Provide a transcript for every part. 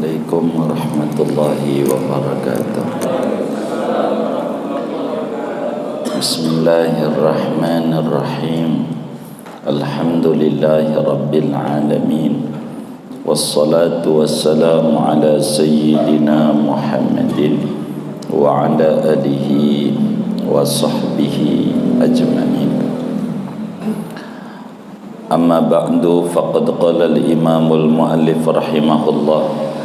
Assalamualaikum warahmatullahi wabarakatuh. Bismillahirrahmanirrahim. Alhamdulillahi rabbil alamin. Wassalatu wassalamu ala sayyidina Muhammadin wa ala alihi wa sahbihi ajma'in. Amma ba'du, faqad qala al-imamul muallif rahimahullah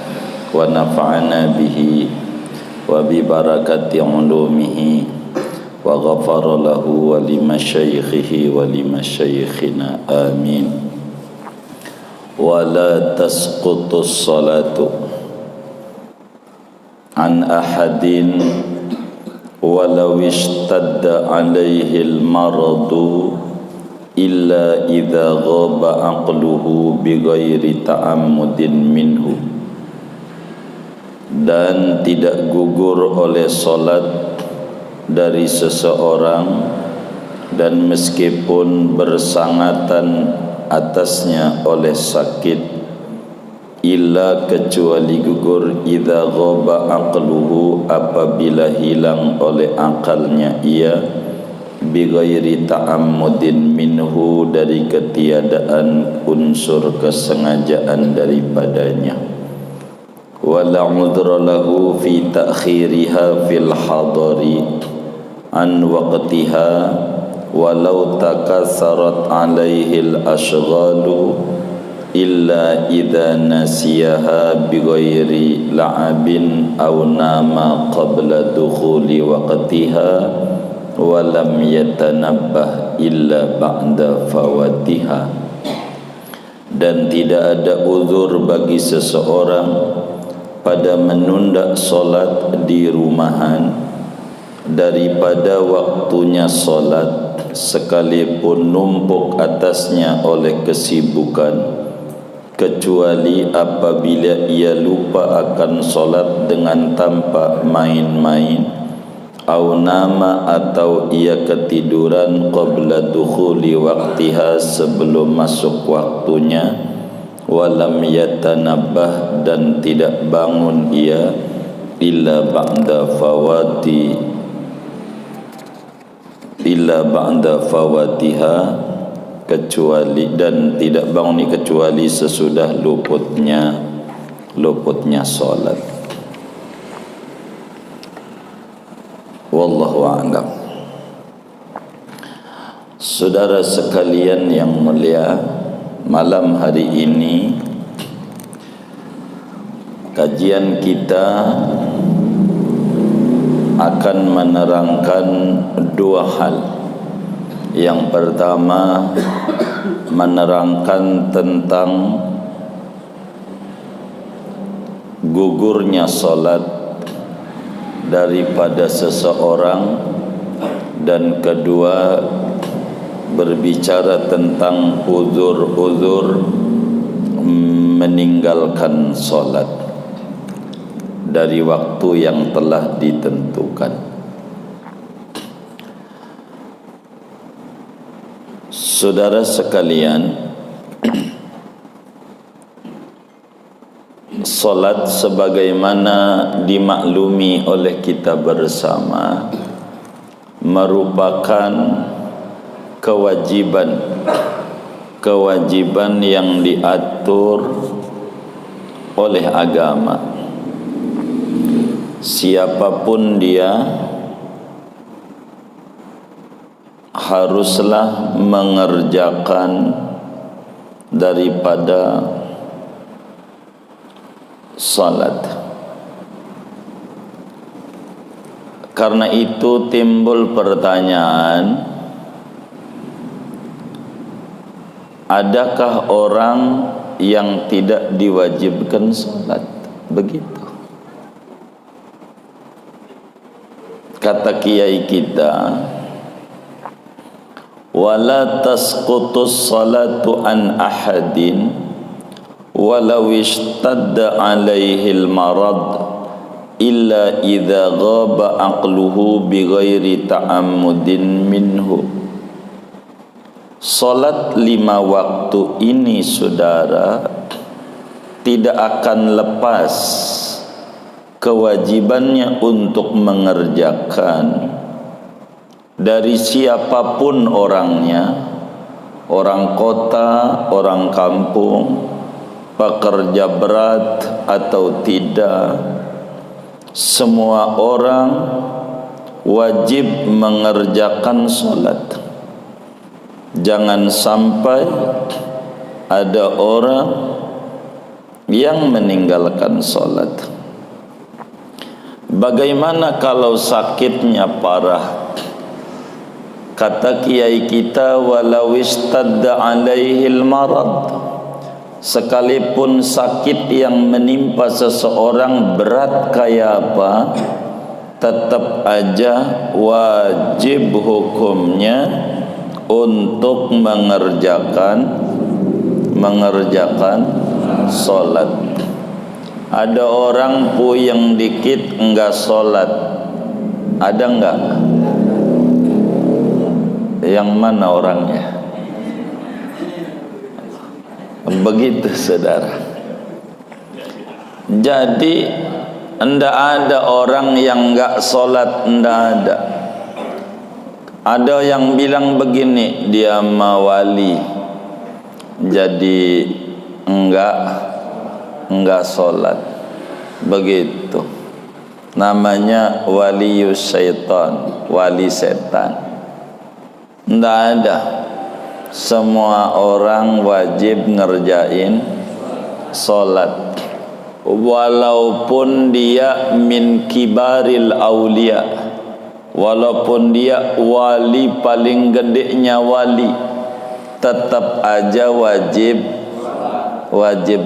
wa nafa'ana bihi wa bi barakati ulumihi wa ghafara lahu wa li masyaikhihi wa li masyaikhina amin. Wa la tasqutus salatu an ahadin walau ishtadda alaihi al-maradu illa idza ghaba aqluhu bighairi ta'ammudin minhu, dan tidak gugur oleh salat dari seseorang dan meskipun bersangatan atasnya oleh sakit, illa kecuali gugur idza ghaba aqluhu apabila hilang oleh akalnya ia, bighairi ta'ammudin minhu dari ketiadaan unsur kesengajaan daripadanya. Wala udhra lahu fi ta'khiriha fil hadari an waqtiha walau takatharat alaihi al-ashghalu illa idza nasiyaha bighairi la'abin aw nama qabla dukhuli waqtiha walam yatanabbah illa ba'da fawatiha. Dan tidak ada uzur bagi seseorang pada menunda solat di rumahan daripada waktunya solat, sekalipun numpuk atasnya oleh kesibukan, kecuali apabila ia lupa akan solat dengan tanpa main-main, au nama atau ia ketiduran qabla dukhuli waqtiha sebelum masuk waktunya, walam yatanabbah dan tidak bangun ia illa ba'da fawatiha kecuali, dan tidak bangun kecuali sesudah luputnya salat. Wallahu a'lam. Saudara sekalian yang mulia, malam hari ini kajian kita akan menerangkan dua hal. Yang pertama, menerangkan tentang gugurnya salat daripada seseorang, dan kedua berbicara tentang uzur-uzur meninggalkan solat dari waktu yang telah ditentukan. Saudara sekalian, solat sebagaimana dimaklumi oleh kita bersama merupakan kewajiban yang diatur oleh agama. Siapapun dia haruslah mengerjakan daripada salat. Karena itu timbul pertanyaan, adakah orang yang tidak diwajibkan salat? Begitu kata kiai kita, wala tasqutus salatu an ahadin walau ishtadda alaihil marad illa idza ghaba aqluhu bighairi ta'ammudin minhu. Salat 5 waktu ini, saudara, tidak akan lepas kewajibannya untuk mengerjakan dari siapapun orangnya, orang kota, orang kampung, pekerja berat atau tidak, semua orang wajib mengerjakan solat. Jangan sampai ada orang yang meninggalkan solat. Bagaimana kalau sakitnya parah? Kata kiai kita, walau istadda alaihil marad, sekalipun sakit yang menimpa seseorang berat kayak apa, tetap aja wajib hukumnya untuk mengerjakan solat. Ada orang puyeng dikit enggak solat, ada enggak? Yang mana orangnya? Begitu saudara. Jadi enggak ada orang yang enggak solat, enggak ada. Ada yang bilang begini, dia mawali, jadi enggak solat. Begitu. Namanya waliyus syaitan, wali setan. Enggak ada. Semua orang wajib ngerjain solat, walaupun dia min kibaril aulia, walaupun dia wali paling gedenya wali, tetap aja wajib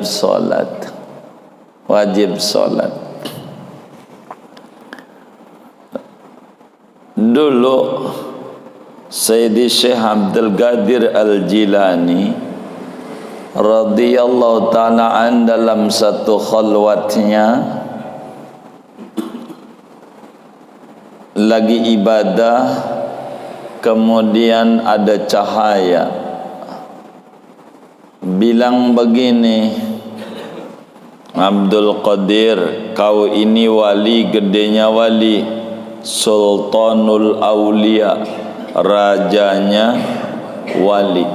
solat. Wajib solat. Dulu Sayyidi Syekh Abdul Qadir Al-Jilani radhiyallahu ta'ala an, dalam satu khalwatnya lagi ibadah, kemudian ada cahaya bilang begini, Abdul Qadir, kau ini wali gedenya wali, sultanul aulia, rajanya wali,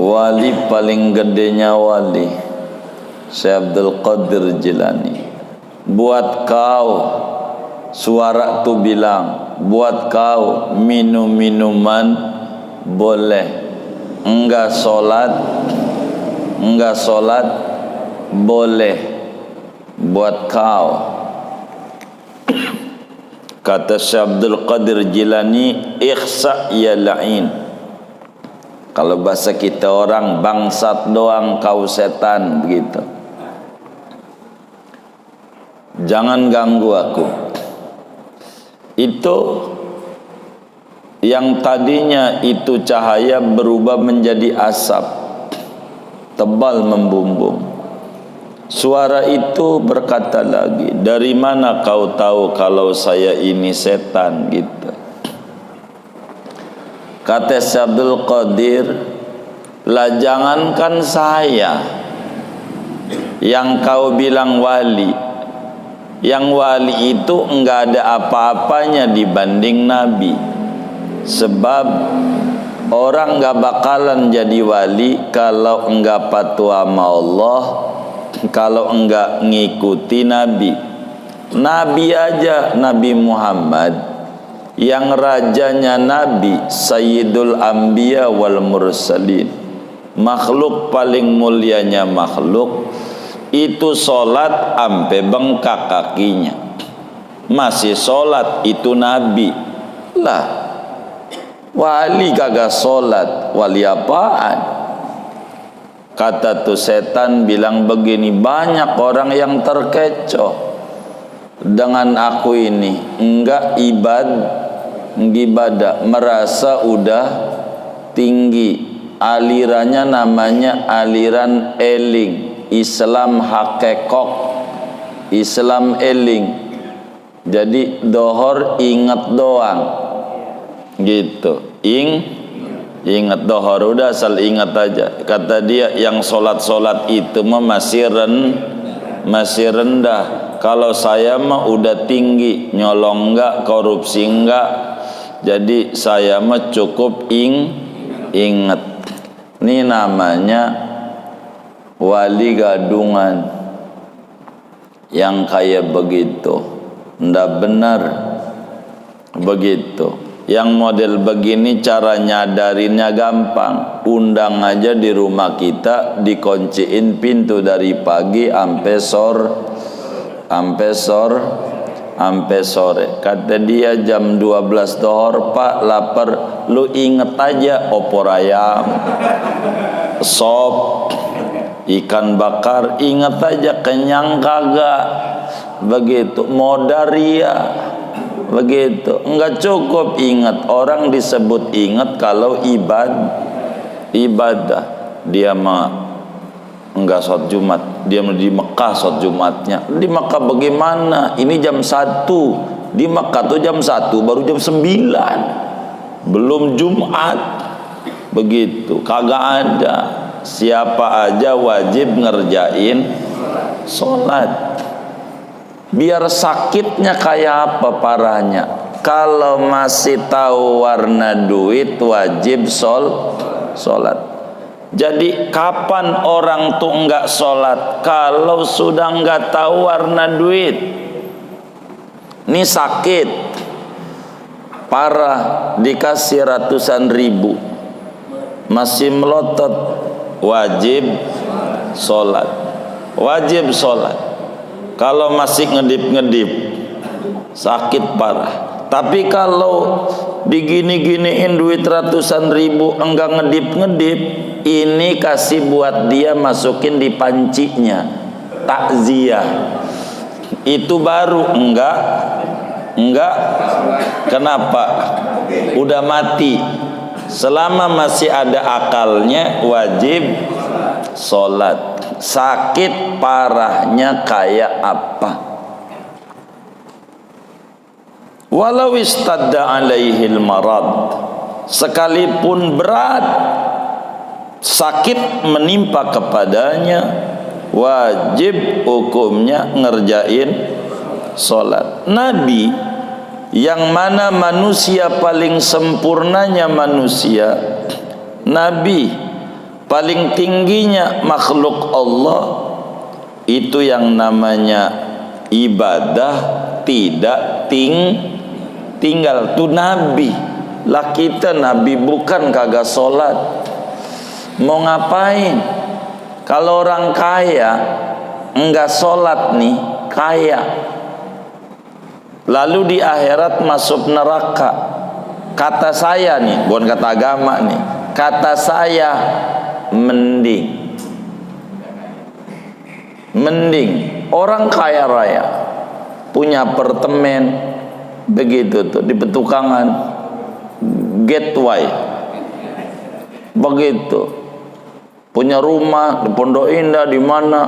wali paling gedenya wali, Syekh Abdul Qadir Jilani. Buat kau, suara tu bilang, buat kau minum minuman boleh, enggak solat boleh, buat kau. Kata Syekh Abdul Qadir Jilani, ikhsa ya la'in. Kalau bahasa kita orang, bangsat doang kau setan, begitu. Jangan ganggu aku. Itu yang tadinya itu cahaya berubah menjadi asap tebal membumbung. Suara itu berkata lagi, dari mana kau tahu kalau saya ini setan, gitu. Kata Syekh Abdul Qadir, lah jangankan saya yang kau bilang wali, yang wali itu enggak ada apa-apanya dibanding Nabi. Sebab orang enggak bakalan jadi wali kalau enggak patuh sama Allah, kalau enggak ngikuti Nabi. Nabi aja, Nabi Muhammad, yang rajanya Nabi, Sayyidul Anbiya wal Mursalin, makhluk paling mulianya makhluk, itu solat ampe bengkak kakinya, masih solat, itu Nabi. Lah, wali kagak solat, wali apaan? Kata tuh setan bilang begini, banyak orang yang terkecoh dengan aku ini, enggak ibadah, merasa udah tinggi, alirannya namanya aliran eling, Islam hakekok, Islam eling. Jadi dohor ingat doang, gitu, Ingat dohor, udah asal ingat aja. Kata dia yang solat itu mah masih rendah. Kalau saya mah udah tinggi, nyolong enggak, korupsi enggak. Jadi saya mah cukup ingat. Ini namanya wali gadungan yang kayak begitu. Ndak benar begitu. Yang model begini cara nyadarinnya gampang. Undang aja di rumah kita, dikunciin pintu dari pagi sampai sore. Kata dia jam 12 dohor, Pak lapar. Lu inget aja opor ayam, sop, ikan bakar, inget aja, kenyang kagak. Begitu modaria. Begitu, enggak cukup ingat. Orang disebut ingat kalau ibadah. Dia mah enggak sholat Jumat, dia di Mekah sholat Jumatnya. Di Mekah bagaimana? Ini jam 1, di Mekah tuh jam 1 baru jam 9, belum Jumat. Begitu, kagak ada. Siapa aja wajib ngerjain sholat. Biar sakitnya kayak apa parahnya. Kalau masih tahu warna duit wajib sholat. Jadi kapan orang tuh enggak sholat? Kalau sudah enggak tahu warna duit. Ini sakit parah, dikasih ratusan ribu masih melotot, wajib sholat. Kalau masih ngedip-ngedip sakit parah. Tapi kalau digini-giniin duit ratusan ribu enggak ngedip-ngedip, ini kasih buat dia, masukin di pancinya, takziah. Itu baru enggak. Kenapa? Udah mati. Selama masih ada akalnya wajib sholat. Sakit parahnya kayak apa? Walau istadda alaihil marad, sekalipun berat sakit menimpa kepadanya, wajib hukumnya ngerjain sholat. Nabi yang mana manusia paling sempurnanya manusia, Nabi paling tingginya makhluk Allah, itu yang namanya ibadah tidak tinggal. Tuh Nabi lah, kita Nabi bukan kagak sholat. Mau ngapain? Kalau orang kaya enggak sholat nih, kaya, lalu di akhirat masuk neraka. Kata saya nih, bukan kata agama nih, kata saya mending orang kaya raya punya apartemen begitu tuh di Petukangan, Gateway, begitu punya rumah di Pondok Indah, di mana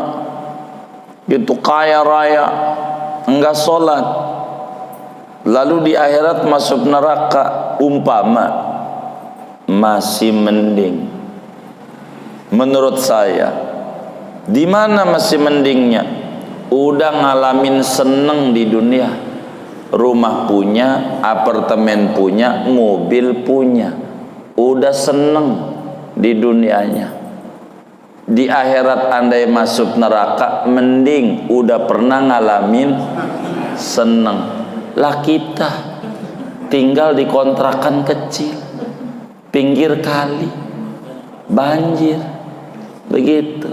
itu kaya raya, enggak sholat, lalu di akhirat masuk neraka, umpama masih mending. Menurut saya, di mana masih mendingnya? Udah ngalamin seneng di dunia, rumah punya, apartemen punya, mobil punya, udah seneng di dunianya. Di akhirat andai masuk neraka, mending udah pernah ngalamin seneng. Lah kita tinggal di kontrakan kecil, pinggir kali, banjir, begitu,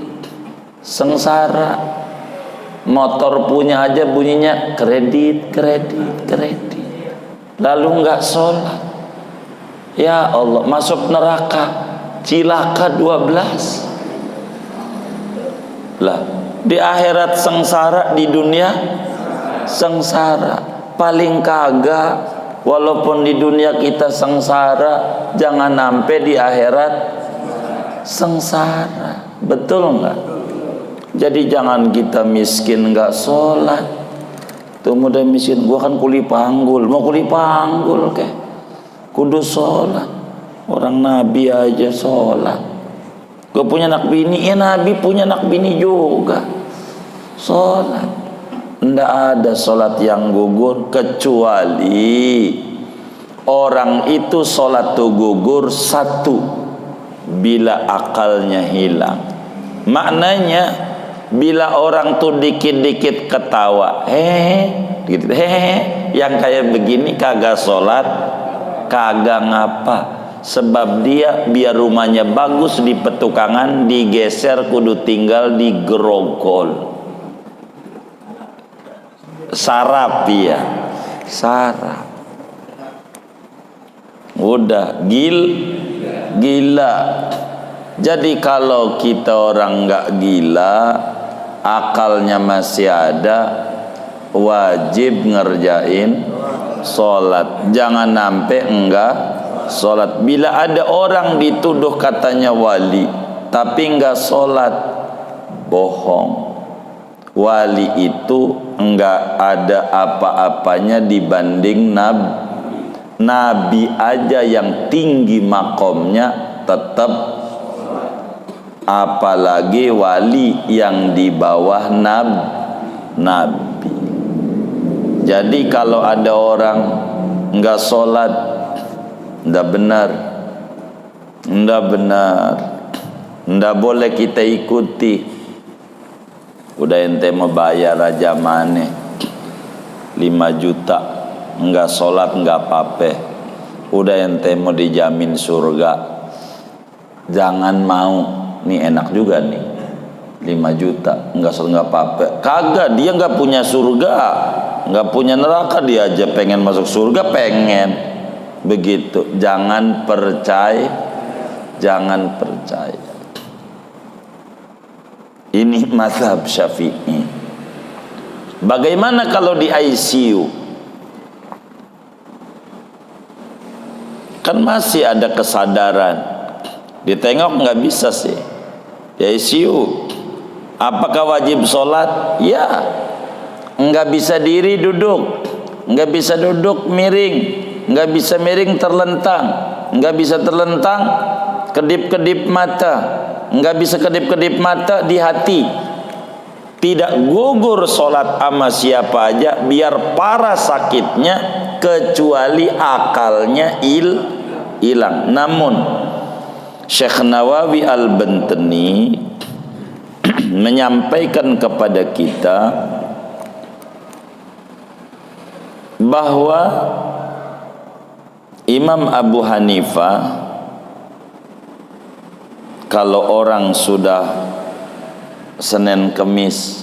sengsara. Motor punya aja bunyinya kredit, lalu nggak sholat. Ya Allah, masuk neraka, cilaka 12. Lah di akhirat sengsara, di dunia sengsara. Paling kagak, walaupun di dunia kita sengsara, jangan sampai di akhirat sengsara. Betul nggak? Jadi jangan kita miskin nggak sholat. Tuh mudah miskin, gua kan kuli panggul, mau kuli panggul ke kudu sholat. Orang Nabi aja sholat. Gue punya anak bini, ya Nabi punya anak bini juga sholat. Nggak ada sholat yang gugur kecuali orang itu sholat tuh gugur satu, bila akalnya hilang. Maknanya bila orang tuh dikit-dikit ketawa, gitu, yang kayak begini kagak sholat, kagak ngapa. Sebab dia biar rumahnya bagus di petukangan, digeser kudu tinggal di Grogol. Sarap ya, sarap. Udah gila. Jadi kalau kita orang nggak gila, akalnya masih ada, wajib ngerjain sholat. Jangan sampai enggak sholat. Bila ada orang dituduh katanya wali tapi enggak sholat, bohong. Wali itu enggak ada apa-apanya dibanding Nabi aja yang tinggi makomnya tetap, apalagi wali yang di bawah Nabi. Jadi kalau ada orang enggak sholat, ndak benar, ndak boleh kita ikuti. Udah ente mau bayar aja maneh 5 juta, enggak sholat enggak apa-apa. Udah ente mau dijamin surga, jangan mau. Nih enak juga nih, 5 juta enggak sholat enggak apa-apa. Kagak, dia enggak punya surga, enggak punya neraka, dia aja pengen masuk surga, pengen. Begitu, jangan percaya. Ini mazhab Syafi'i. Bagaimana kalau di ICU? Kan masih ada kesadaran, ditengok nggak bisa sih di ICU. Apakah wajib sholat? Ya. Nggak bisa diri duduk, nggak bisa duduk miring, nggak bisa miring terlentang, nggak bisa terlentang kedip-kedip mata, nggak bisa kedip-kedip mata di hati. Tidak gugur sholat sama siapa aja, biar parah sakitnya, kecuali akalnya hilang. Namun Syekh Nawawi Al-Bantani menyampaikan kepada kita bahwa Imam Abu Hanifah, kalau orang sudah Senin Kemis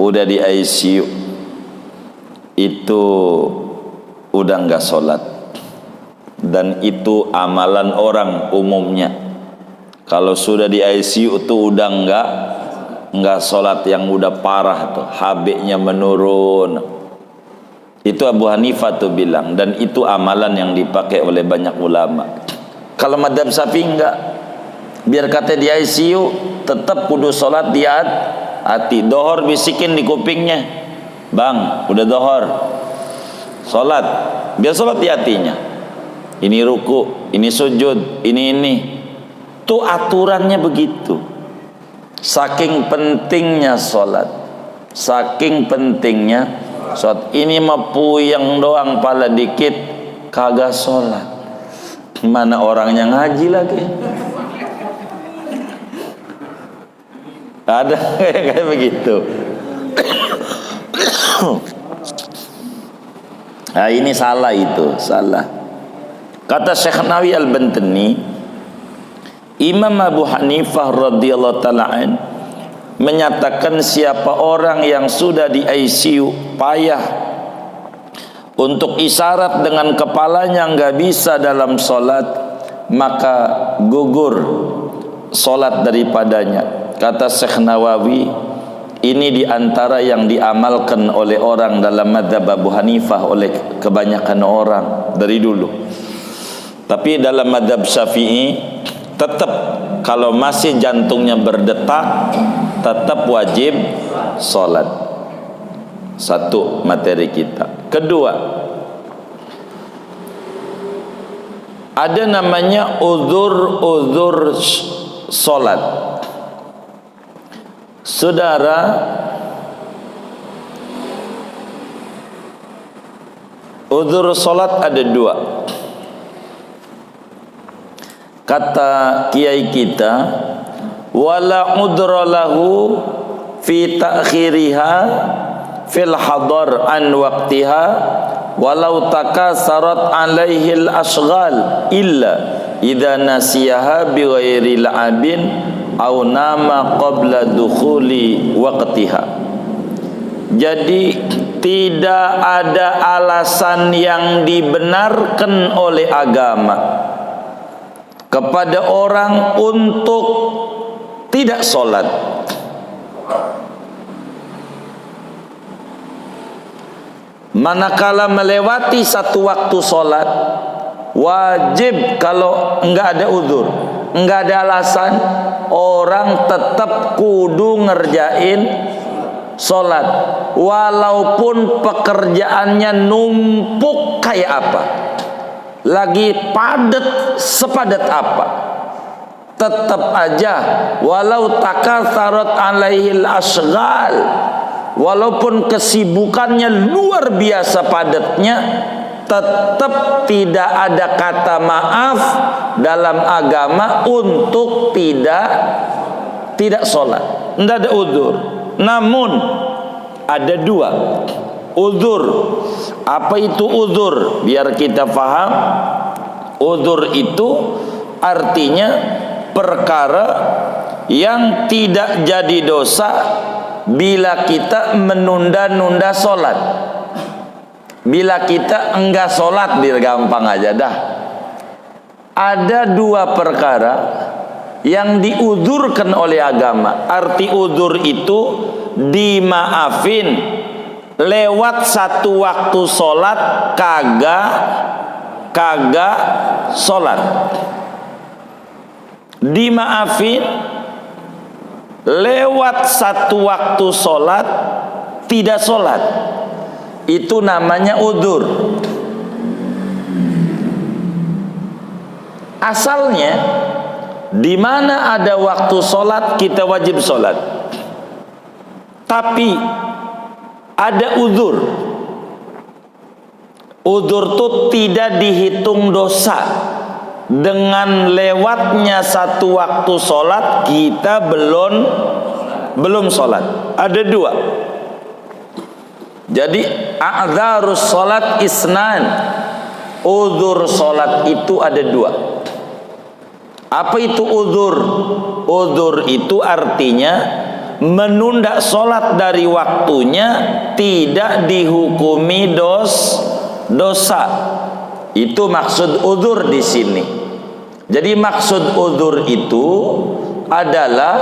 udah di ICU, itu udah nggak sholat. Dan itu amalan orang umumnya. Kalau sudah di ICU itu udah nggak sholat, yang udah parah tuh, HB-nya menurun. Itu Abu Hanifah tuh bilang, dan itu amalan yang dipakai oleh banyak ulama. Kalau madhab Syafi'i enggak, biar kata di ICU tetap kudu sholat di hati. Dohor bisikin di kupingnya, bang udah dohor, sholat, biar sholat di hatinya. Ini ruku, ini sujud, ini tuh aturannya begitu. Saking pentingnya sholat, saking pentingnya sholat. Ini mah puyeng doang, pala dikit kagak sholat. Mana orangnya ngaji lagi? Ada kayak begitu. Nah ini salah, itu salah. Kata Syekh Nawawi Al-Bantani, Imam Abu Hanifah radhiyallahu ta'ala menyatakan siapa orang yang sudah di ICU payah untuk isyarat dengan kepalanya nggak bisa dalam sholat, maka gugur sholat daripadanya. Kata Syekh Nawawi, ini diantara yang diamalkan oleh orang dalam mazhab Abu Hanifah, oleh kebanyakan orang dari dulu. Tapi dalam mazhab Syafi'i tetap kalau masih jantungnya berdetak tetap wajib sholat. Satu materi kita. Kedua, Ada namanya uzur solat. Saudara, uzur solat ada dua. Kata kiai kita, wala udra lahu fi ta'khiriha fil hadar an waqtiha walau takasarat alaihi al-ashghal illa idza nasiyaha bi ghairi la'abin aw nama qabla dukhuli waqtiha. Jadi tidak ada alasan yang dibenarkan oleh agama kepada orang untuk tidak sholat manakala melewati satu waktu sholat. Wajib kalau enggak ada uzur, enggak ada alasan, orang tetap kudu ngerjain sholat walaupun pekerjaannya numpuk kayak apa, lagi padat sepadat apa, tetap aja walau takatsarat alaihil asghal, walaupun kesibukannya luar biasa padatnya, tetap tidak ada kata maaf dalam agama untuk tidak sholat. Tidak ada uzur. Namun ada dua uzur. Apa itu uzur? Biar kita faham. Uzur itu artinya perkara yang tidak jadi dosa bila kita menunda-nunda sholat. Bila kita enggak sholat, biar gampang aja dah. Ada dua perkara yang diuzurkan oleh agama. Arti uzur itu dimaafin lewat satu waktu sholat kagak sholat. Dimaafin lewat satu waktu sholat tidak sholat. Itu namanya uzur. Asalnya di mana ada waktu sholat kita wajib sholat, tapi ada uzur. Uzur itu tidak dihitung dosa. Dengan lewatnya satu waktu sholat kita belum sholat. Ada dua. Jadi a'dzarus sholat isnan. Uzur sholat itu ada dua. Apa itu uzur? Uzur itu artinya menunda sholat dari waktunya tidak dihukumi dosa. Itu maksud uzur di sini. Jadi maksud uzur itu adalah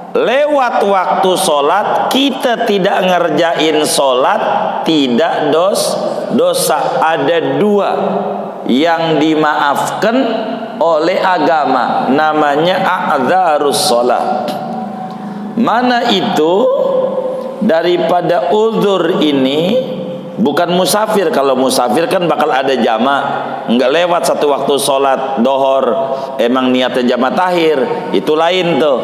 lewat waktu sholat kita tidak ngerjain sholat tidak dosa. Ada dua yang dimaafkan oleh agama, namanya a'dzarus sholat. Mana itu daripada uzur ini? Bukan musafir. Kalau musafir kan bakal ada jamak, nggak lewat satu waktu sholat dohor, emang niatnya jamak tahir, itu lain tuh.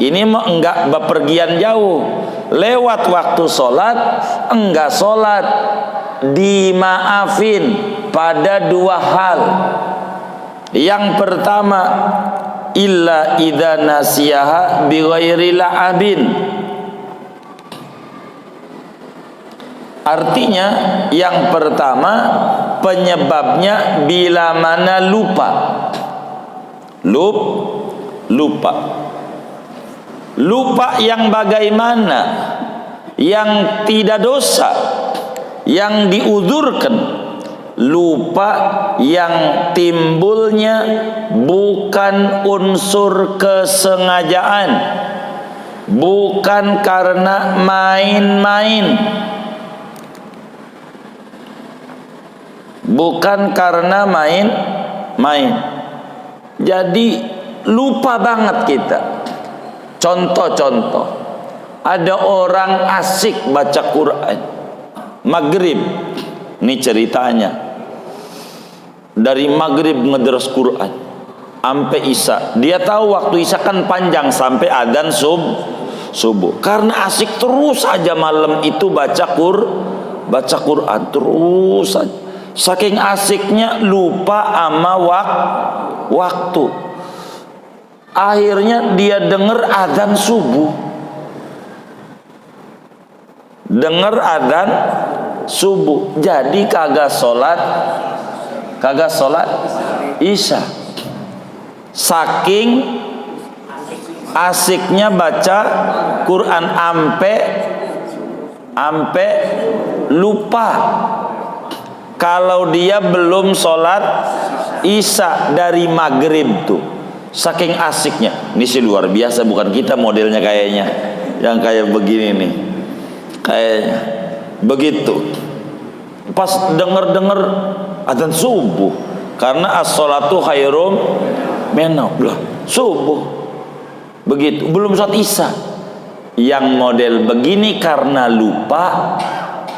Ini mah enggak bepergian jauh, lewat waktu sholat enggak sholat, dimaafin pada dua hal. Yang pertama, illa idza nasiyaha bi ghairi la'abin. Artinya yang pertama penyebabnya bila mana lupa. Lupa yang bagaimana? Yang tidak dosa, yang diuzurkan. Lupa yang timbulnya bukan unsur kesengajaan, bukan karena main-main, bukan karena main-main. Jadi lupa banget kita. Contoh-contoh, ada orang asik baca Quran maghrib. Ini ceritanya, dari maghrib ngeders Quran sampai isya. Dia tahu waktu isya kan panjang sampai adzan subuh. Karena asik terus aja malam itu baca Quran terus aja. Saking asiknya lupa sama waktu. Akhirnya dia dengar adzan subuh. Jadi kagak sholat isya. Saking asiknya baca Quran ampe lupa kalau dia belum sholat isya dari maghrib tuh. Saking asiknya. Ini sih luar biasa, bukan kita modelnya kayaknya yang kayak begini nih. Kayaknya begitu. Pas denger adzan subuh, karena as-sholatu khairum minan naum. Subuh. Begitu, belum sholat isya. Yang model begini karena lupa,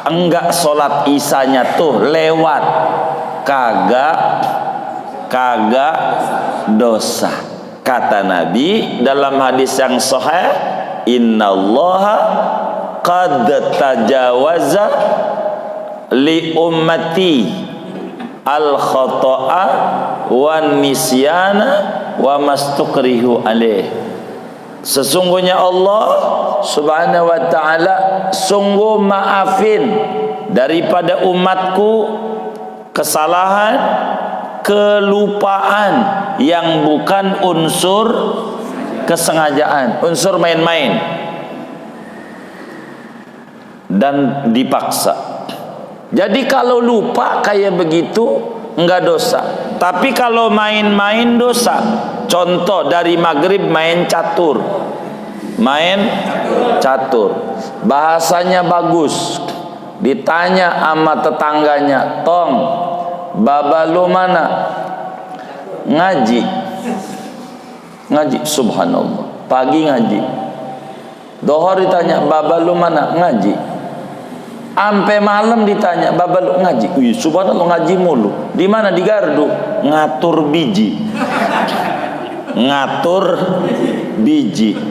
enggak sholat isyanya tuh lewat, kagak dosa. Kata Nabi dalam hadis yang sahih, innallaha qad tajawaza li ummati al khata'a wan nisyana wa mastukrihu alaih. Sesungguhnya Allah subhanahu wa ta'ala sungguh maafin daripada umatku kesalahan, kelupaan yang bukan unsur kesengajaan, unsur main-main dan dipaksa. Jadi kalau lupa kayak begitu enggak dosa, tapi kalau main-main dosa. Contoh dari maghrib main catur, bahasanya bagus, ditanya sama tetangganya, tong baba lu mana? Ngaji, subhanallah, pagi ngaji. Dohor ditanya, baba lu mana? Ngaji. Ampe malam ditanya, baba lu ngaji. Wih, subhanallah, ngaji mulu. Di mana? Di gardu. Ngatur biji.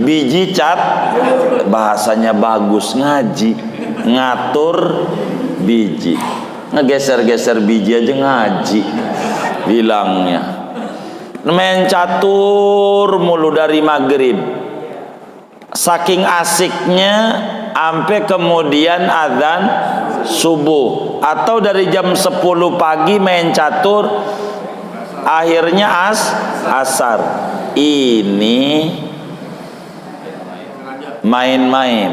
Biji cat, bahasanya bagus, ngaji, ngatur biji, ngegeser-geser biji aja ngaji bilangnya. Main catur mulu dari maghrib, saking asiknya sampai kemudian adzan subuh, atau dari jam 10 pagi main catur akhirnya asar. Ini main-main,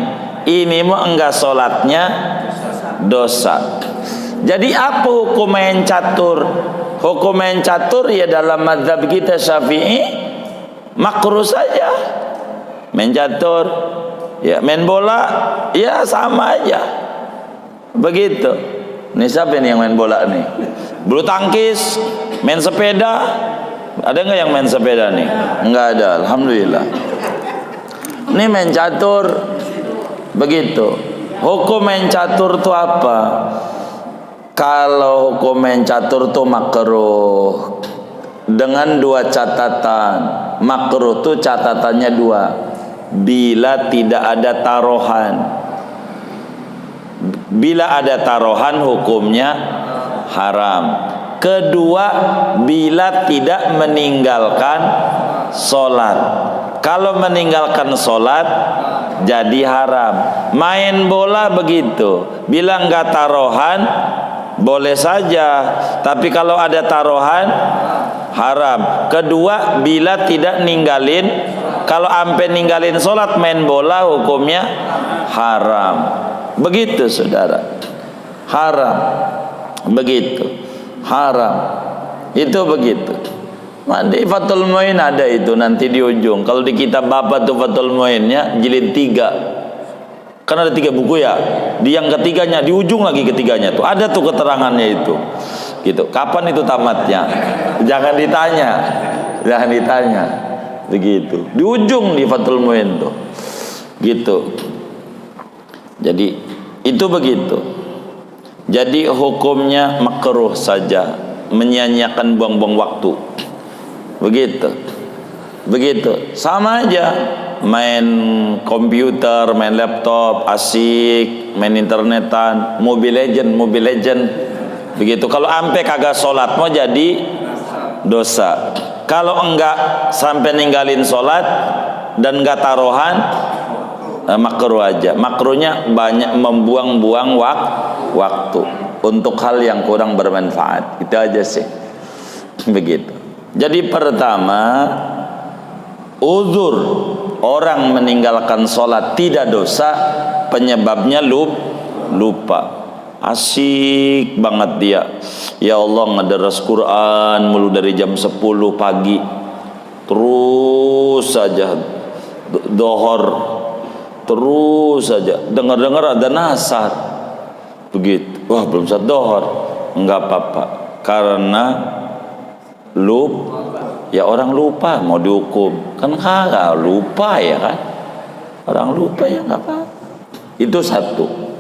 ini mau enggak sholatnya dosa. Jadi apa hukum main catur? Hukum main catur ya dalam mazhab kita Syafi'i makruh saja. Main catur, ya main bola, ya sama aja. Begitu. Ini siapa nih yang main bola nih? Bulu tangkis, main sepeda. Ada nggak yang main sepeda nih? Nggak ada, alhamdulillah. Ini main catur, begitu. Hukum main catur itu apa? Kalau hukum main catur itu makruh dengan 2 catatan. Makruh itu catatannya 2. Bila tidak ada taruhan. Bila ada taruhan hukumnya haram. Kedua, bila tidak meninggalkan sholat. Kalau meninggalkan sholat jadi haram. Main bola begitu, bila enggak taruhan boleh saja, tapi kalau ada taruhan haram. Kedua, bila tidak ninggalin, kalau ampe ninggalin sholat main bola hukumnya haram. Begitu saudara, haram. Begitu, haram. Itu begitu. Di Fathul Muin ada itu nanti di ujung. Kalau di kitab Bapak tuh Fathul Muinnya jilid 3. Kan ada 3 buku ya. Di yang ketiganya, di ujung lagi ketiganya tuh ada tuh keterangannya itu. Gitu. Kapan itu tamatnya? Jangan ditanya. Jangan ditanya. Begitu. Di ujung di Fathul Muin tuh. Gitu. Jadi itu begitu. Jadi hukumnya makruh saja. menyia-nyiakan buang-buang waktu. Begitu. Sama aja, main komputer, main laptop, asik, main internetan, Mobile Legend. Begitu. Kalau ampe kagak sholat mau jadi dosa. Kalau enggak sampai ninggalin sholat dan enggak taruhan, makruh aja. Makruhnya banyak membuang-buang waktu untuk hal yang kurang bermanfaat. Itu aja sih. Begitu. Jadi pertama, uzur orang meninggalkan sholat tidak dosa, penyebabnya lupa. Asik banget dia, ya Allah, ngederas Quran mulu dari jam 10 pagi, terus saja dohor, terus saja dengar ada nasar, begitu, wah belum saat dohor, enggak apa-apa, karena ya orang lupa mau dihukum kan, kagak lupa ya kan, orang lupa ya nggak apa, itu satu.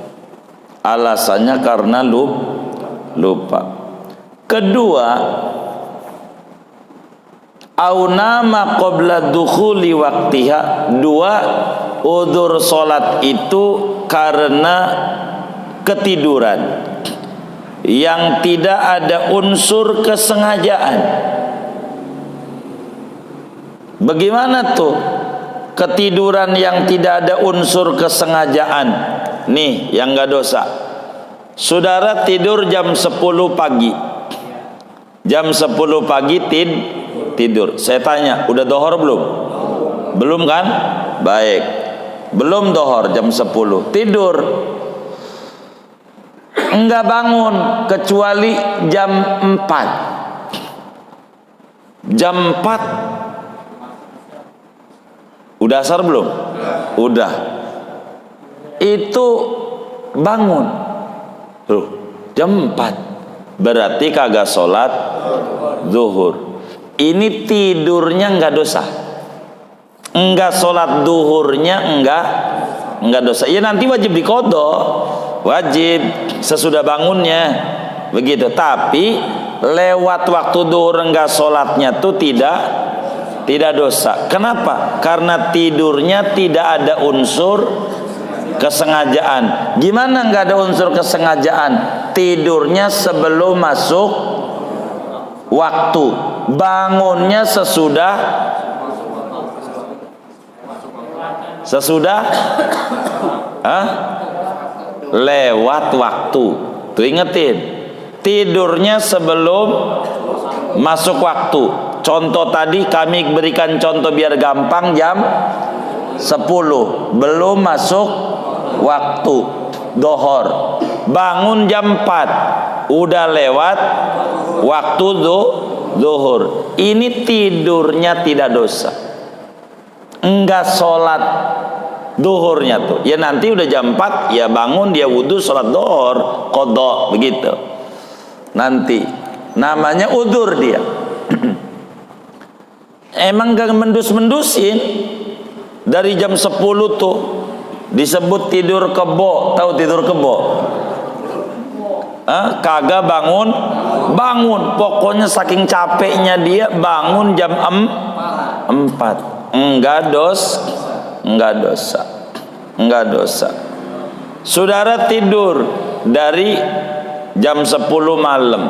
Alasannya karena lupa. Kedua, au nama qabla dukhuli waqtiha. Dua, udzur salat itu karena ketiduran yang tidak ada unsur kesengajaan. Bagaimana tuh ketiduran yang tidak ada unsur kesengajaan? Nih yang gak dosa. Saudara tidur jam 10 pagi. Jam 10 pagi tidur. Saya tanya, udah dohor belum? Belum kan? Baik. Belum dohor jam 10. Tidur. Enggak bangun kecuali jam 4. Jam 4. Udah asar belum? Udah. Itu bangun tuh jam 4, berarti kagak sholat zuhur. Ini tidurnya enggak dosa, enggak sholat zuhurnya enggak dosa. Ya nanti wajib diqadha, wajib sesudah bangunnya begitu. Tapi lewat waktu zuhur enggak sholatnya tuh tidak dosa. Kenapa? Karena tidurnya tidak ada unsur kesengajaan. Gimana nggak ada unsur kesengajaan? Tidurnya sebelum masuk waktu, bangunnya sesudah lewat waktu. Tuh ingetin, tidurnya sebelum masuk waktu. Contoh tadi kami berikan contoh biar gampang, jam 10 belum masuk waktu dohor, bangun jam 4 udah lewat waktu zuhur. Ini tidurnya tidak dosa, enggak sholat duhurnya tuh. Ya nanti udah jam 4 ya bangun, dia wudhu, sholat duhur, qadha, begitu. Nanti namanya udzur dia. Emang gak mendus-mendusin. Dari jam 10 tuh disebut tidur kebo. Tahu tidur kebo? Kagak bangun. Pokoknya saking capeknya dia bangun jam 4. Enggak dosa. Saudara tidur dari jam 10 malam.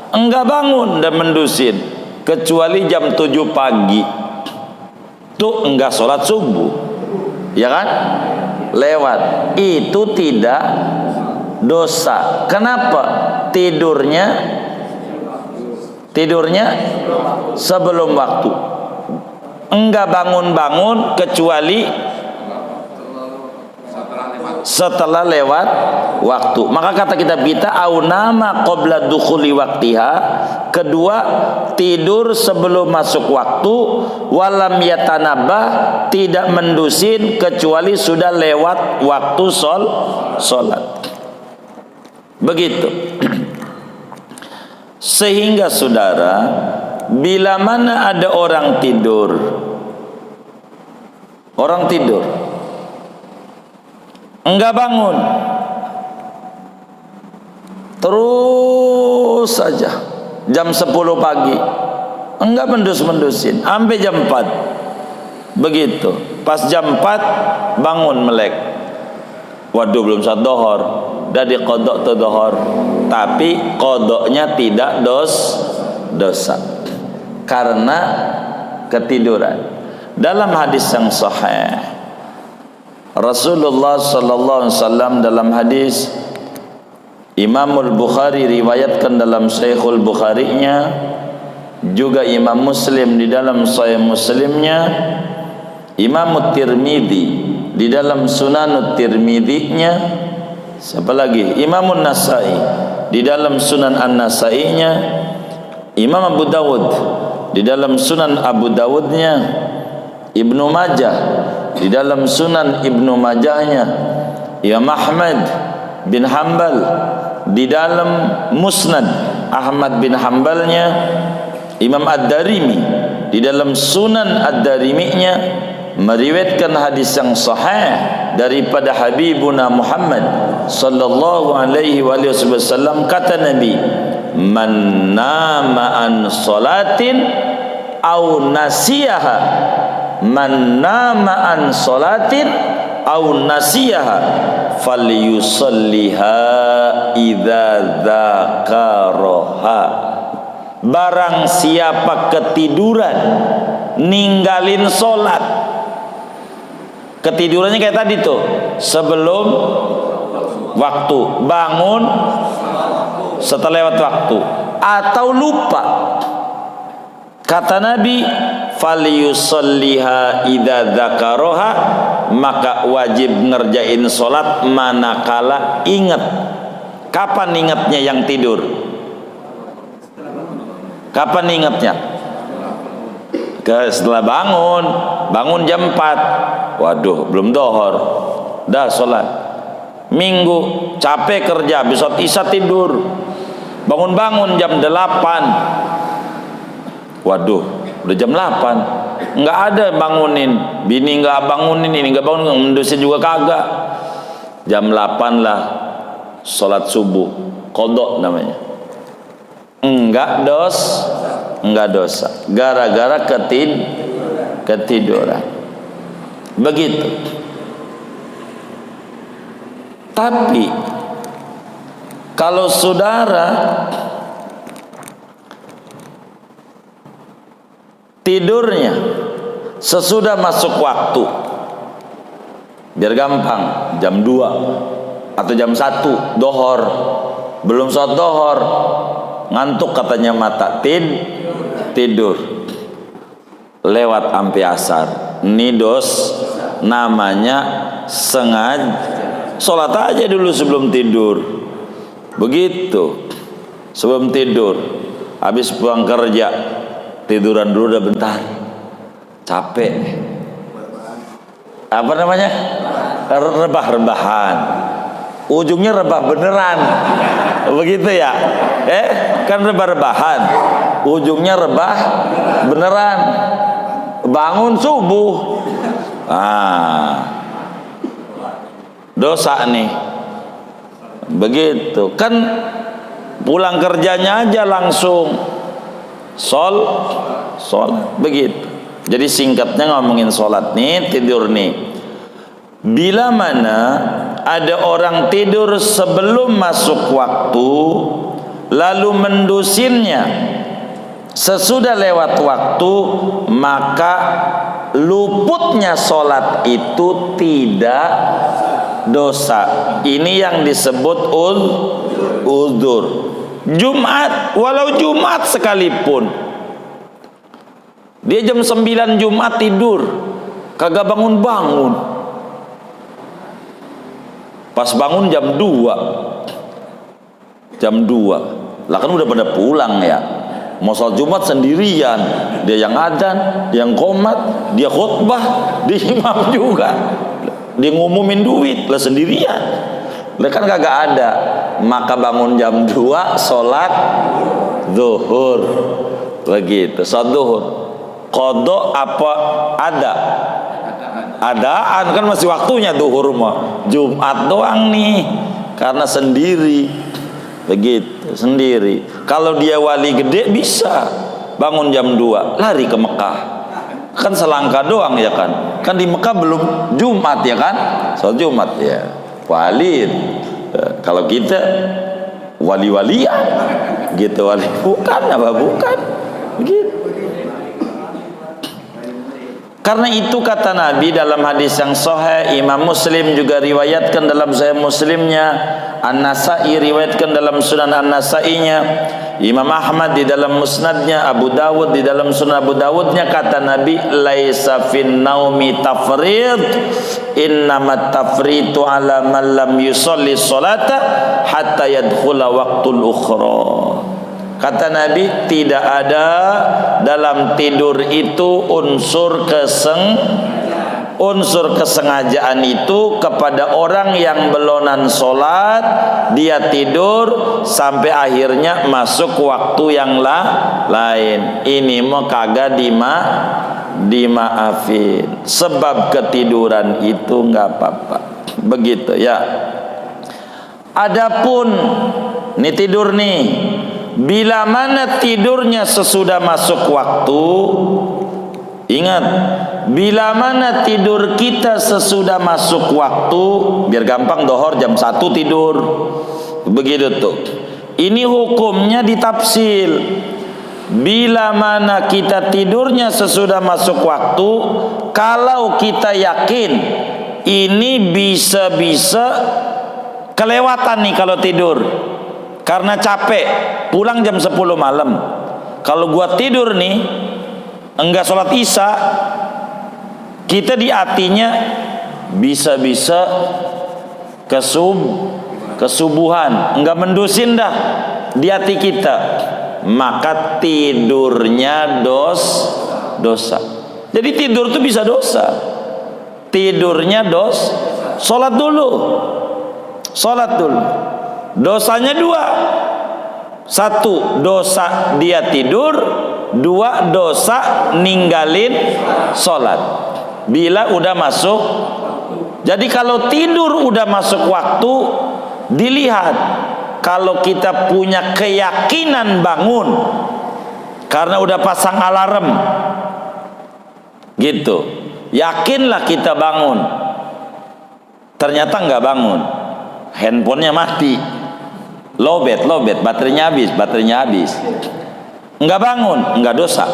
Enggak bangun dan mendusin kecuali jam 7 pagi. Tuh enggak sholat subuh, ya kan? Lewat. Itu tidak dosa. Kenapa? Tidurnya sebelum waktu. Enggak bangun kecuali setelah lewat waktu. Maka kata kitab kita, au nama qabla dukhuli waqtiha. Kedua, tidur sebelum masuk waktu. Walam yatanabah, tidak mendusin kecuali sudah lewat waktu sholat. Begitu. Sehingga saudara, bila mana ada orang tidur enggak bangun, terus saja jam 10 pagi, enggak mendus-mendusin sampai jam 4. Begitu, pas jam 4 bangun melek, waduh belum saat dohor, dah dikodok tuh dohor, tapi kodoknya tidak dosa karena ketiduran. Dalam hadis yang sahih, Rasulullah sallallahu alaihi wasallam dalam hadis Imamul Bukhari riwayatkan dalam Sahihul Bukharinya, juga Imam Muslim di dalam Sahih Muslimnya, Imam Tirmidzi di dalam Sunan Tirmidzinya, siapa lagi? Imam Nasai di dalam Sunan An-Nasainya, Imam Abu Dawud di dalam Sunan Abu Dawudnya, Ibnu Majah di dalam Sunan Ibnu Majahnya, Imam Ahmad bin Hanbal di dalam Musnad Ahmad bin Hanbalnya, Imam Ad-Darimi di dalam Sunan Ad-Dariminya meriwayatkan hadis yang sahih daripada Habibuna Muhammad sallallahu alaihi wasallam, kata Nabi, man nama an salatin au nasiyaha, man nama an salatin au nasiyaha falyusalliha idza dzakaraha. Barang siapa ketiduran ninggalin solat, ketidurannya kayak tadi tuh, sebelum waktu, bangun setelah lewat waktu, atau lupa, kata Nabi, falyusalliha idza dzakaraha, maka wajib ngerjain solat manakala ingat. Kapan ingatnya yang tidur? Kapan ingatnya? Setelah bangun jam 4, waduh belum dohor, dah solat. Minggu capek kerja, besok isya tidur, bangun jam 8, waduh udah jam 8, nggak ada bangunin, bini nggak bangunin, ini nggak bangunin, mendusin juga kagak. Jam 8 lah solat subuh, kodok namanya, enggak dosa, gara-gara ketiduran. Begitu. Tapi kalau saudara tidurnya sesudah masuk waktu, biar gampang, jam 2 atau jam 1 dohor, belum sholat dohor, ngantuk katanya mata, tidur lewat sampai asar, nidos namanya sengaja. Sholat aja dulu sebelum tidur, begitu, sebelum tidur, habis pulang kerja tiduran dulu udah bentar, capek, apa namanya, rebah-rebahan, ujungnya rebah beneran, begitu ya, kan rebah-rebahan, ujungnya rebah beneran, bangun subuh, dosa nih, begitu kan, pulang kerjanya aja langsung sholat, begitu. Jadi singkatnya ngomongin sholat nih, tidur nih, bila mana ada orang tidur sebelum masuk waktu lalu mendusinnya sesudah lewat waktu, maka luputnya sholat itu tidak dosa. Ini yang disebut uzur. Jumat, walau Jumat sekalipun, dia jam 9 Jumat tidur, kagak bangun-bangun, pas bangun jam 2 lah kan udah pada pulang ya, mau sholat Jumat sendirian, dia yang adzan, dia yang qomat, dia khutbah, dia imam juga, dia ngumumin duit lah sendirian, lah kan kagak ada. Maka bangun jam 2 sholat zuhur, begitu, sholat zuhur. Kodok apa adaan kan masih waktunya zuhur mah, Jumat doang nih karena sendiri, begitu sendiri. Kalau dia wali gede bisa bangun jam 2 lari ke Mekah, kan selangkah doang ya kan. Kan di Mekah belum Jumat ya kan, soal Jumat ya wali. Kalau kita wali-walian gitu, wali bukan apa bukan begitu. Karena itu kata Nabi dalam hadis yang sahih, Imam Muslim juga riwayatkan dalam Sahih Muslimnya, An-Nasai riwayatkan dalam Sunan An-Nasainya, Imam Ahmad di dalam Musnadnya, Abu Dawud di dalam Sunan Abu Dawudnya, kata Nabi, laisa fin naumi tafrid, innamat tafritu ala man lam yusalli sholata hatta yadkhula waqtul ukhra. Kata Nabi, tidak ada dalam tidur itu unsur kesengajaan itu kepada orang yang belonan sholat, dia tidur sampai akhirnya masuk waktu yang lain. Ini mau kagak dimaafin. Sebab ketiduran itu nggak apa-apa. Begitu ya. Adapun nih tidur nih, bila mana tidurnya sesudah masuk waktu, ingat, bila mana tidur kita sesudah masuk waktu, biar gampang, dohor jam 1 tidur, begitu tuh. Ini hukumnya ditafsil. Bila mana kita tidurnya sesudah masuk waktu, kalau kita yakin ini bisa-bisa kelewatan nih kalau tidur, karena capek, pulang jam 10 malam. Kalau gua tidur nih, enggak sholat isya, kita di hatinya bisa-bisa kesubuhan, enggak mendusin dah di hati kita, maka tidurnya dosa. Jadi tidur tuh bisa dosa. Tidurnya sholat dulu. Dosanya 2. 1 dosa dia tidur, 2 dosa ninggalin sholat bila udah masuk. Jadi kalau tidur udah masuk waktu, dilihat. Kalau kita punya keyakinan bangun karena udah pasang alarm gitu, yakinlah kita bangun, ternyata nggak bangun, handphonenya mati, lowbat, baterainya habis, nggak bangun, nggak dosa.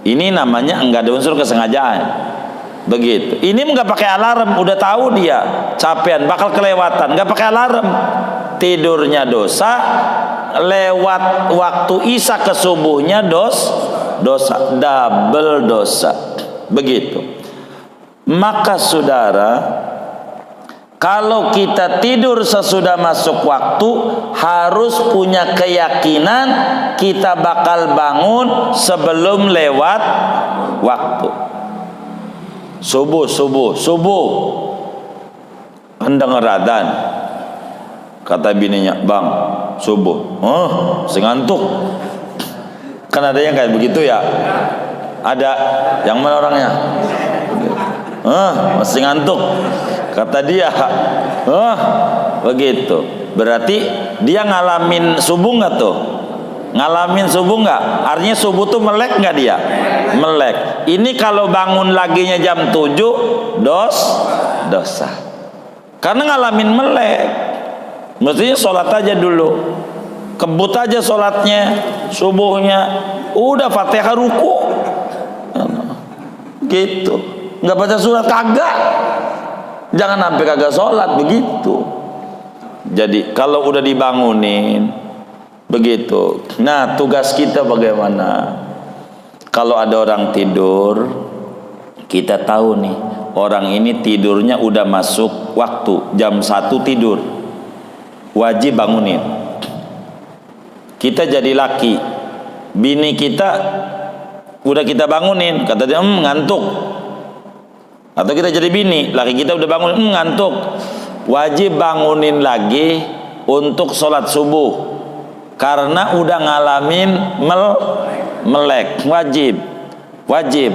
Ini namanya nggak ada unsur kesengajaan. Begitu. Ini nggak pakai alarm, udah tahu dia capean, bakal kelewatan, nggak pakai alarm, tidurnya dosa, lewat waktu isya ke subuhnya dosa, double dosa. Begitu. Maka saudara, kalau kita tidur sesudah masuk waktu, harus punya keyakinan kita bakal bangun sebelum lewat waktu. Subuh kan denger adzan, kata bininya, bang subuh, masih ngantuk. Kan ada yang kayak begitu ya, ada yang mana orangnya, masih ngantuk, kata dia, begitu. Berarti dia ngalamin subuh nggak tuh? Ngalamin subuh nggak? Artinya subuh tuh melek nggak dia? Melek. Ini kalau bangun laginya jam 7, dosa. Karena ngalamin melek. Mestinya sholat aja dulu, kebut aja sholatnya, subuhnya, udah Fatihah ruku, gitu. Nggak baca surat kagak. Jangan sampai kagak sholat begitu. Jadi kalau udah dibangunin begitu. Nah, tugas kita bagaimana? Kalau ada orang tidur, kita tahu nih, orang ini tidurnya udah masuk waktu, jam 1 tidur, wajib bangunin. Kita jadi laki, bini kita udah kita bangunin, kata dia ngantuk. Atau kita jadi bini, laki kita udah bangun, ngantuk, wajib bangunin lagi untuk sholat subuh. Karena udah ngalamin melek, wajib.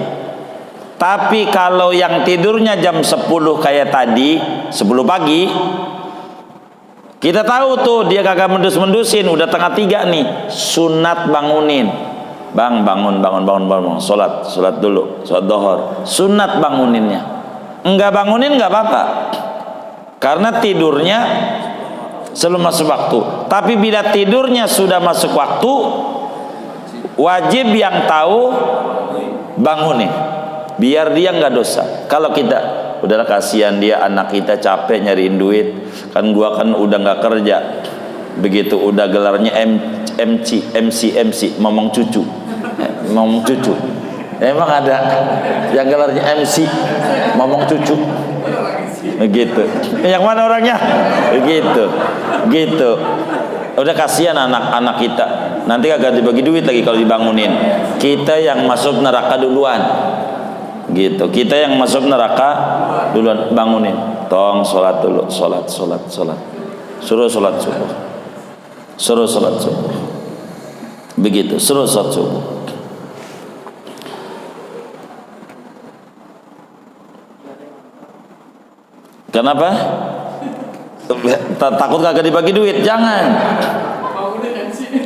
Tapi kalau yang tidurnya jam 10 kayak tadi, 10 pagi, Kita tahu tuh dia kagak mendus-mendusin, udah tengah 3 nih, sunat bangunin. Bang, bangun, sholat dulu, sholat dohor. Sunat banguninnya. Enggak bangunin enggak apa-apa, karena tidurnya sebelum masuk waktu. Tapi bila tidurnya sudah masuk waktu, wajib yang tahu bangunin, biar dia enggak dosa. Kalau kita udahlah, kasihan dia, anak kita capek nyariin duit, kan gua kan udah nggak kerja, begitu udah gelarnya MC momong cucu, emang ada yang gelarnya MC momong cucu begitu, yang mana orangnya begitu udah kasihan anak-anak kita, nanti kagak dibagi duit lagi kalau dibangunin. Kita yang masuk neraka duluan gitu, kita yang masuk neraka duluan, bangunin, tong sholat dulu, sholat, suruh sholat subuh, begitu, suruh sholat subuh. Kenapa? Takut kagak dibagi duit? Jangan.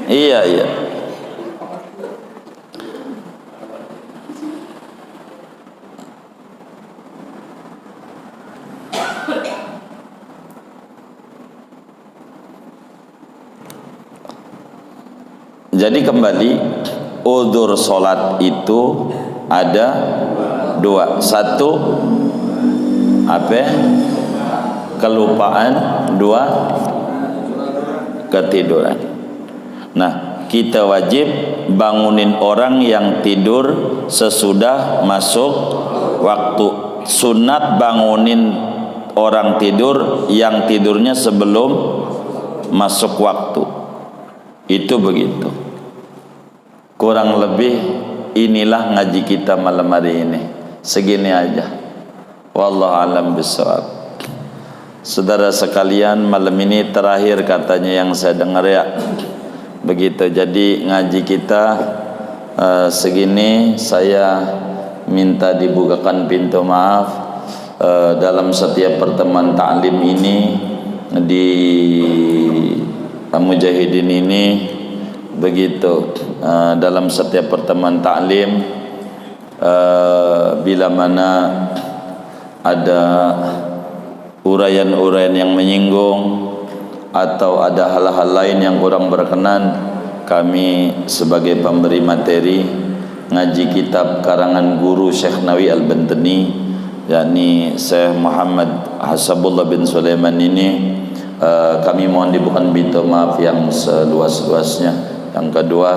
Iya. Jadi kembali, udzur sholat itu ada 2. 1 apa? Kelupaan. 2 ketiduran. Nah, kita wajib bangunin orang yang tidur sesudah masuk waktu. Sunat bangunin orang tidur yang tidurnya sebelum masuk waktu. Itu begitu. Kurang lebih inilah ngaji kita malam hari ini. Segini aja. Wallahu a'lam bishawab. Saudara sekalian, malam ini terakhir katanya yang saya dengar ya. Begitu. Jadi ngaji kita segini. Saya minta dibukakan pintu maaf dalam setiap pertemuan ta'lim ini di Mujahidin ini. Begitu, dalam setiap pertemuan ta'lim bila mana ada uraian-uraian yang menyinggung atau ada hal-hal lain yang kurang berkenan, kami sebagai pemberi materi ngaji kitab karangan guru Syekh Nawi Al-Bantani, yakni Syekh Muhammad Hasabullah bin Sulaiman ini, kami mohon dibukakan pintu maaf yang seluas-luasnya. Yang kedua,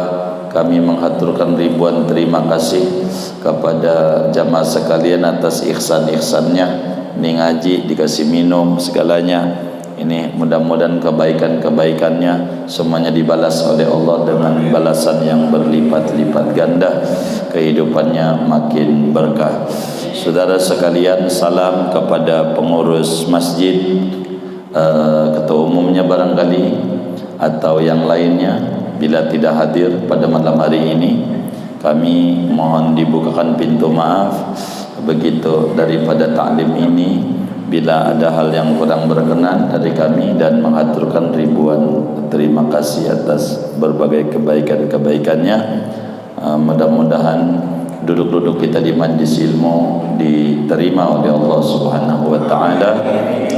kami menghaturkan ribuan terima kasih kepada jamaah sekalian atas ihsan-ihsannya. Ini ngaji, dikasih minum, segalanya. Ini mudah-mudahan kebaikan-kebaikannya semuanya dibalas oleh Allah dengan balasan yang berlipat-lipat ganda. Kehidupannya makin berkah. Saudara sekalian, salam kepada pengurus masjid, ketua umumnya barangkali, atau yang lainnya. Bila tidak hadir pada malam hari ini, kami mohon dibukakan pintu maaf begitu daripada ta'lim ini. Bila ada hal yang kurang berkenan dari kami, dan mengaturkan ribuan terima kasih atas berbagai kebaikan-kebaikannya. Mudah-mudahan duduk-duduk kita di majlis ilmu diterima oleh Allah Subhanahu wa taala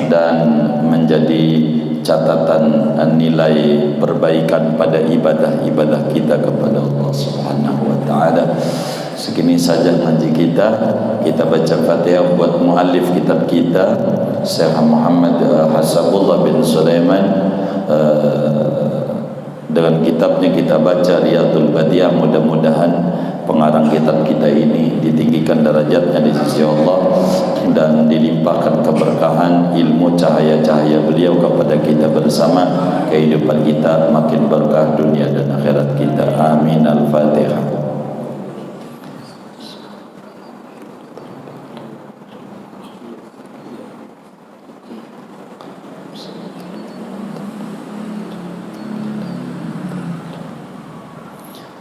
dan menjadi catatan nilai perbaikan pada ibadah-ibadah kita kepada Allah Subhanahu wa taala. Segini saja ngaji kita. Kita baca Fatihah buat muallif kitab kita, Syekh Muhammad Hasabullah bin Sulaiman. Dengan kitabnya kita baca Riyadul Badiah. Mudah-mudahan pengarang kitab kita ini ditinggikan derajatnya di sisi Allah dan dilimpahkan keberkahan ilmu cahaya-cahaya beliau kepada kita bersama. Kehidupan kita makin berkah dunia dan akhirat kita. Amin. Al-Fatihah.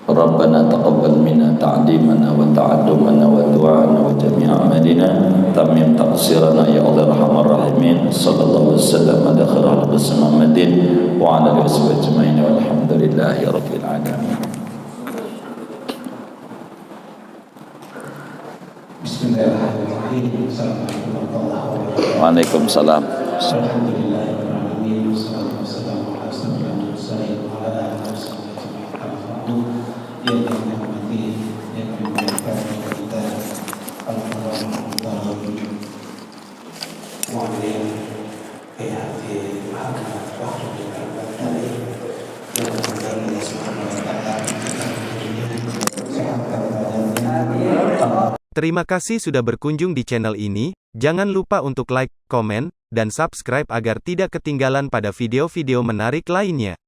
ربنا تقبل منا تعليمنا وتعلمنا ودعاءنا وجميع عملنا تمم تقصيرنا يا الله ارحم الراحمين. صلى الله وسلم على خير خلق محمد وعلى آله وصحبه أجمعين والحمد لله رب العالمين. Bismillahirrahmanirrahim. Assalamualaikum warahmatullahi wabarakatuh. Waalaikumsalam. Alhamdulillahirrahmanirrahim. Wassalatu wassalamu ala asyrofil mursalin wa ala alihi wasallam. Yang kami hormati, yang kami muliakan kita, Alhamdulillah, mu'min, hati, Muhammad, wahyu dan dari yang kemudian Allah Subhanahu wa Ta'ala sehatkan badannya. Terima kasih sudah berkunjung di channel ini. Jangan lupa untuk like, komen, dan subscribe agar tidak ketinggalan pada video-video menarik lainnya.